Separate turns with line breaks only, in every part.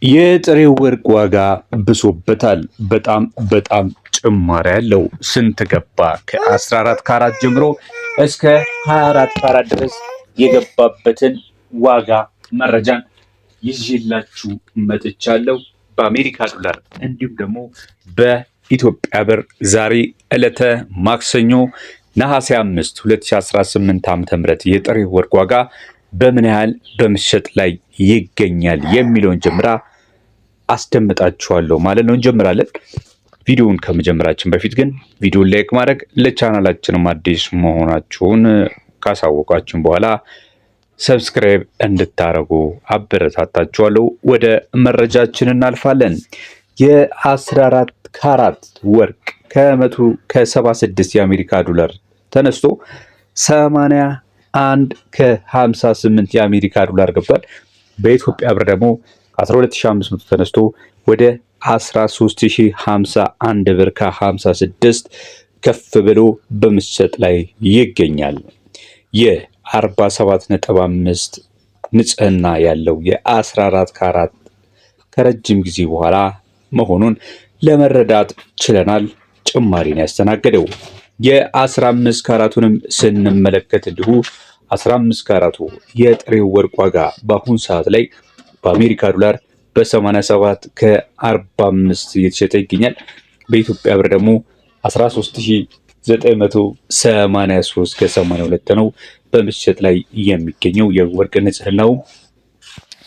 የጥሬው ወርቅ ዋጋ ብሶበታል። በጣም ጭማሪ ያለው ስንት ገባ? ከ14 ካራት ጀምሮ እስከ 24 ካራት ድረስ የገባበትን ዋጋ መረጃን ይዤላችሁ መጥቻለሁ። በአሜሪካ ዶላር እንዲሁም ደግሞ በኢትዮጵያ ብር ዛሬ ዕለተ ማክሰኞ ነሐሴ 5 2018 ዓ.ም የጥሬው ወርቅ ዋጋ በምን ያህል በመሸጥ ላይ ይገኛል የሚለውን ጀምራ አስደምጣችኋለሁ ማለት ነው። እንጀምራለን። ቪዲዮውን ከመጀመራችን በፊት ግን ቪዲዮውን ላይክ ማድረግ ለቻናላችንም አዲስ መሆናችሁን ካሳወቃችሁን በኋላ ሰብስክራይብ እንድታረጉ አበረታታችኋለሁ። ወደ መረጃችን እናልፋለን። የ14 ካራት ወርቅ ከ176 የአሜሪካ ዶላር ተነስቶ 81 ከ58 የአሜሪካ ዶላር ገብቷል። በኢትዮጵያ ብር ደግሞ 12500 ተነስቶ ወደ 13051 ብር ከ56 ከፍ ብሎ በመሸጥ ላይ ይገኛል። የ47.5 ንጽህና ያለው የ14 ካራት ከረጅም ጊዜ በኋላ መሆኑን ለመረዳት ችለናል። ጭማሪን ያስተናገደው የ15 ካራቱንም ስንመለከት እንዲሁ 15 ካራቱ የጥሬው ወርቅ ዋጋ በአሁኑ ሰዓት ላይ በአሜሪካ ዶላር በ87 ከ45 እየተሸጠ ይገኛል። በኢትዮጵያ ብር ደግሞ 13983 ከ82 ነው በመሸጥ ላይ የሚገኘው። የወርቅ ንጽህናው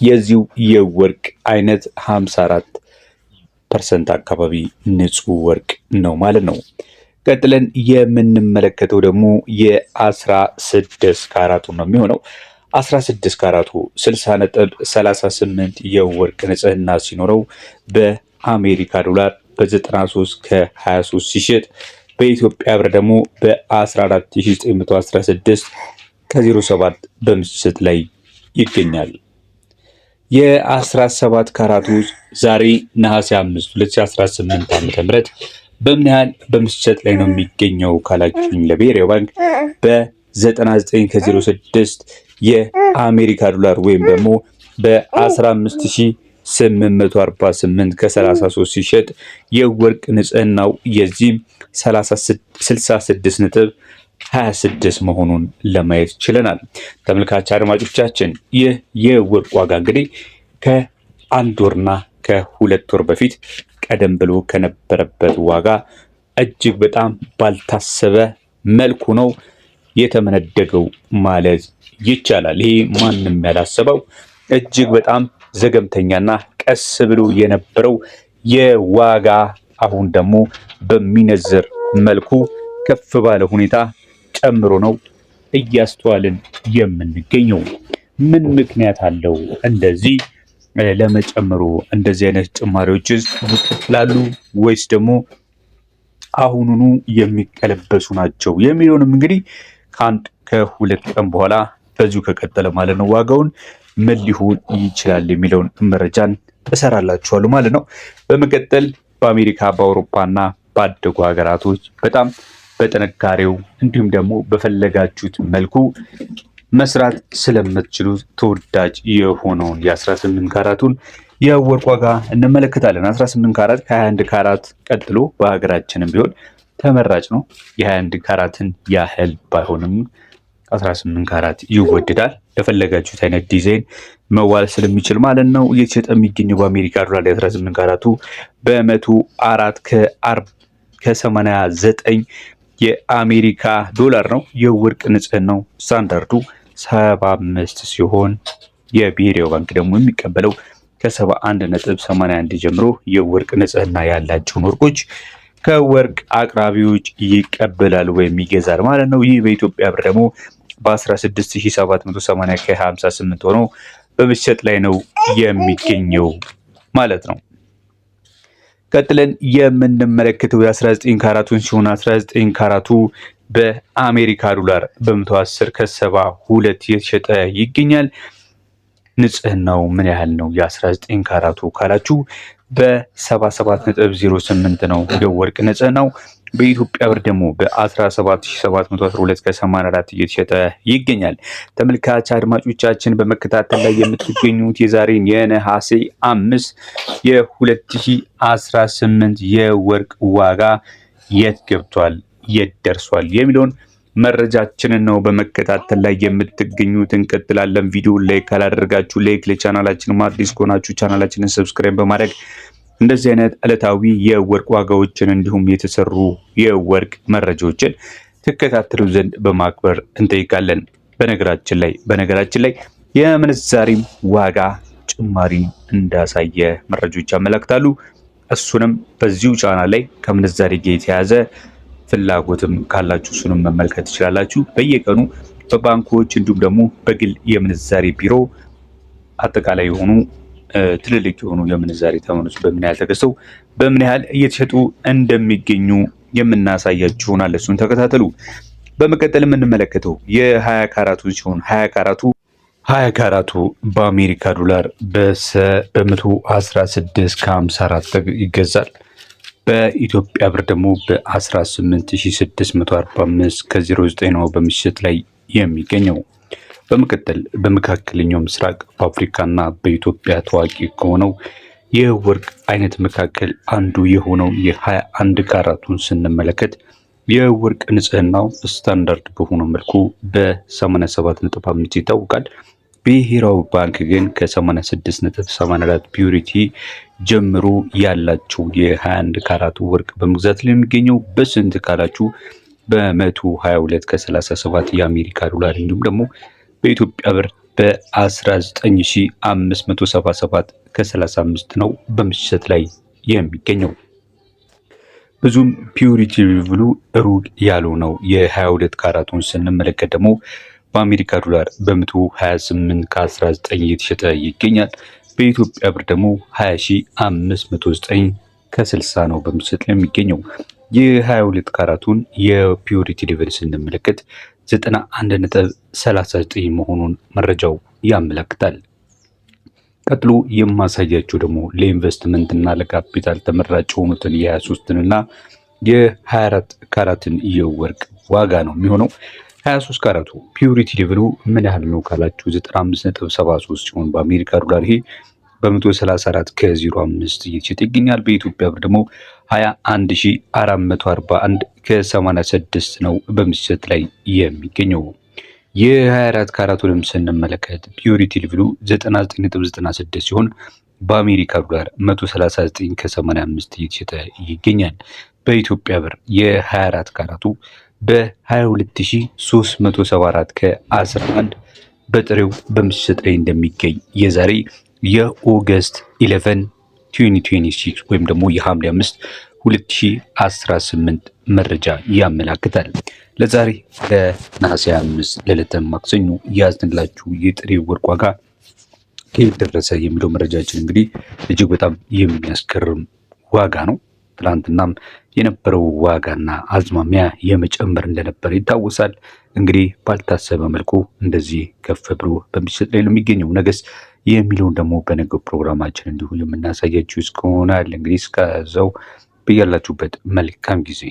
የዚሁ የወርቅ አይነት 54% አካባቢ ንጹህ ወርቅ ነው ማለት ነው። ቀጥለን የምንመለከተው ደግሞ የ16 ካራቱን ነው የሚሆነው። 16 ካራቱ 60.38 የወርቅ ንጽህና ሲኖረው በአሜሪካ ዶላር በ93 ከ23 ሲሸጥ በኢትዮጵያ ብር ደግሞ በ14916 ከ07 በመሸጥ ላይ ይገኛል። የ17 ካራቱ ዛሬ ነሐሴ 5 2018 ዓ.ም በምን ያህል በመሸጥ ላይ ነው የሚገኘው ካላችሁኝ ለብሔራዊ ባንክ በ99 ከ06 የአሜሪካ ዶላር ወይም ደግሞ በ15848 ከ33 ሲሸጥ የወርቅ ንጽህናው የዚህም 66.26 መሆኑን ለማየት ችለናል። ተመልካች አድማጮቻችን ይህ የወርቅ ዋጋ እንግዲህ ከአንድ ወርና ከሁለት ወር በፊት ቀደም ብሎ ከነበረበት ዋጋ እጅግ በጣም ባልታሰበ መልኩ ነው የተመነደገው ማለት ይቻላል። ይሄ ማንም ያላሰበው እጅግ በጣም ዘገምተኛና ቀስ ብሎ የነበረው የዋጋ አሁን ደግሞ በሚነዝር መልኩ ከፍ ባለ ሁኔታ ጨምሮ ነው እያስተዋልን የምንገኘው። ምን ምክንያት አለው እንደዚህ ለመጨመሩ? እንደዚህ አይነት ጭማሪዎች ይቀጥላሉ ወይስ ደግሞ አሁኑኑ የሚቀለበሱ ናቸው የሚለውንም እንግዲህ ከአንድ ከሁለት ቀን በኋላ በዚሁ ከቀጠለ ማለት ነው ዋጋውን ምን ሊሆን ይችላል የሚለውን መረጃን እሰራላችኋለሁ ማለት ነው። በመቀጠል በአሜሪካ በአውሮፓና ባደጉ ሀገራቶች በጣም በጥንካሬው እንዲሁም ደግሞ በፈለጋችሁት መልኩ መስራት ስለምትችሉ ተወዳጅ የሆነውን የ18 ካራቱን የወርቅ ዋጋ እንመለከታለን። 18 ካራት ከ21 ካራት ቀጥሎ በሀገራችንም ቢሆን ተመራጭ ነው። የ21 ካራትን ያህል ባይሆንም 18 ካራት ይወደዳል። ለፈለጋችሁት አይነት ዲዛይን መዋል ስለሚችል ማለት ነው። እየተሸጠ የሚገኘው በአሜሪካ ዶላር የ18 ካራቱ በ104 ከ89 የአሜሪካ ዶላር ነው። የወርቅ ንጽህናው ስታንዳርዱ 75 ሲሆን የብሔራዊ ባንክ ደግሞ የሚቀበለው ከ71.81 ጀምሮ የወርቅ ንጽህና ያላቸውን ወርቆች ከወርቅ አቅራቢዎች ይቀበላል ወይም ይገዛል ማለት ነው። ይህ በኢትዮጵያ ብር ደግሞ በ16780 ከ58 ሆኖ በመሸጥ ላይ ነው የሚገኘው ማለት ነው። ቀጥለን የምንመለከተው የ19 ካራቱን ሲሆን 19 ካራቱ በአሜሪካ ዶላር በ110 ከ72 የተሸጠ ይገኛል። ንጽህናው ምን ያህል ነው የ19 ካራቱ ካላችሁ በ77.08 ነው የወርቅ ንጽህናው። በኢትዮጵያ ብር ደግሞ በ17712 ከ84 እየተሸጠ ይገኛል። ተመልካች አድማጮቻችን በመከታተል ላይ የምትገኙት የዛሬን የነሐሴ 5 የ2018 የወርቅ ዋጋ የት ገብቷል የት ደርሷል የሚለውን መረጃችንን ነው በመከታተል ላይ የምትገኙት። እንቀጥላለን። ቪዲዮ ላይክ ካላደረጋችሁ ላይክ፣ ለቻናላችን አዲስ ከሆናችሁ ቻናላችንን ሰብስክራይብ በማድረግ እንደዚህ አይነት ዕለታዊ የወርቅ ዋጋዎችን እንዲሁም የተሰሩ የወርቅ መረጃዎችን ትከታተሉ ዘንድ በማክበር እንጠይቃለን። በነገራችን ላይ የምንዛሬም ዋጋ ጭማሪ እንዳሳየ መረጃዎች ያመለክታሉ። እሱንም በዚሁ ቻናል ላይ ከምንዛሬ ጋር የተያዘ ፍላጎትም ካላችሁ እሱንም መመልከት ትችላላችሁ። በየቀኑ በባንኮች እንዲሁም ደግሞ በግል የምንዛሬ ቢሮ አጠቃላይ የሆኑ ትልልቅ የሆኑ የምንዛሬ ተመኖች በምን ያህል ተገዝተው በምን ያህል እየተሸጡ እንደሚገኙ የምናሳያችሁ ይሆናል። እሱን ተከታተሉ። በመቀጠል የምንመለከተው የ20 ካራቱን ሲሆን 20 ካራቱ በአሜሪካ ዶላር በ116 ከ54 ይገዛል። በኢትዮጵያ ብር ደግሞ በ18645 ከ09 ነው በምሽት ላይ የሚገኘው። በመቀጠል በመካከለኛው ምስራቅ በአፍሪካና በኢትዮጵያ ታዋቂ ከሆነው የወርቅ አይነት መካከል አንዱ የሆነው የ21 ካራቱን ስንመለከት የወርቅ ንጽህናው ስታንዳርድ በሆነ መልኩ በ87.5 ይታወቃል። ብሔራዊ ባንክ ግን ከ86.84 ፒዩሪቲ ጀምሮ ያላቸው የ21 ካራቱ ወርቅ በመግዛት ላይ የሚገኘው በስንት ካላችሁ በ122 ከ37 የአሜሪካ ዶላር እንዲሁም ደግሞ በኢትዮጵያ ብር በ19577 ከ35 ነው በምሽት ላይ የሚገኘው። ብዙም ፒዩሪቲ ሌቭሉ ሩቅ ያለው ነው። የ22 ካራቱን ስንመለከት ደግሞ በአሜሪካ ዶላር በ128 ከ19 እየተሸጠ ይገኛል። በኢትዮጵያ ብር ደግሞ 20509 ከ60 ነው በምሽት ላይ የሚገኘው። የ22 ካራቱን የፒዩሪቲ ሌቭል ስንመለከት 91.39 መሆኑን መረጃው ያመለክታል። ቀጥሎ የማሳያችሁ ደግሞ ለኢንቨስትመንት እና ለካፒታል ተመራጭ የሆኑትን የ23 እና የ24 ካራትን የወርቅ ዋጋ ነው የሚሆነው። 23 ካራቱ ፒዩሪቲ ሌቭሉ ምን ያህል ነው ካላችሁ 95.73 ሲሆን በአሜሪካ ዶላር ይሄ በ134 ከ05 እየተሸጠ ይገኛል። በኢትዮጵያ ብር ደግሞ 21441 ከ86 ነው በምሽት ላይ የሚገኘው። የ24 ካራቱንም ስንመለከት ፒዩሪቲ ሌቭሉ 99.96 ሲሆን በአሜሪካ ዶላር 139 ከ85 እየተሸጠ ይገኛል። በኢትዮጵያ ብር የ24 ካራቱ በ22374 ከ11 በጥሬው በምሽት ላይ እንደሚገኝ የዛሬ የኦገስት 11 2026 ወይም ደግሞ የሐምሌ 5 2018 መረጃ ያመላክታል። ለዛሬ ለነሐሴ 5 ለዕለተ ማክሰኞ ያዝንላችሁ የጥሬ ወርቅ ዋጋ ከየት ደረሰ የሚለው መረጃችን እንግዲህ እጅግ በጣም የሚያስገርም ዋጋ ነው። ትላንትናም የነበረው ዋጋና አዝማሚያ የመጨመር እንደነበረ ይታወሳል። እንግዲህ ባልታሰበ መልኩ እንደዚህ ከፍ ብሎ በምሽት ላይ ነው የሚገኘው። ነገስ የሚለውን ደግሞ በነገው ፕሮግራማችን እንዲሁ የምናሳያችሁ እስከሆናል። እንግዲህ እስከዛው በያላችሁበት መልካም ጊዜ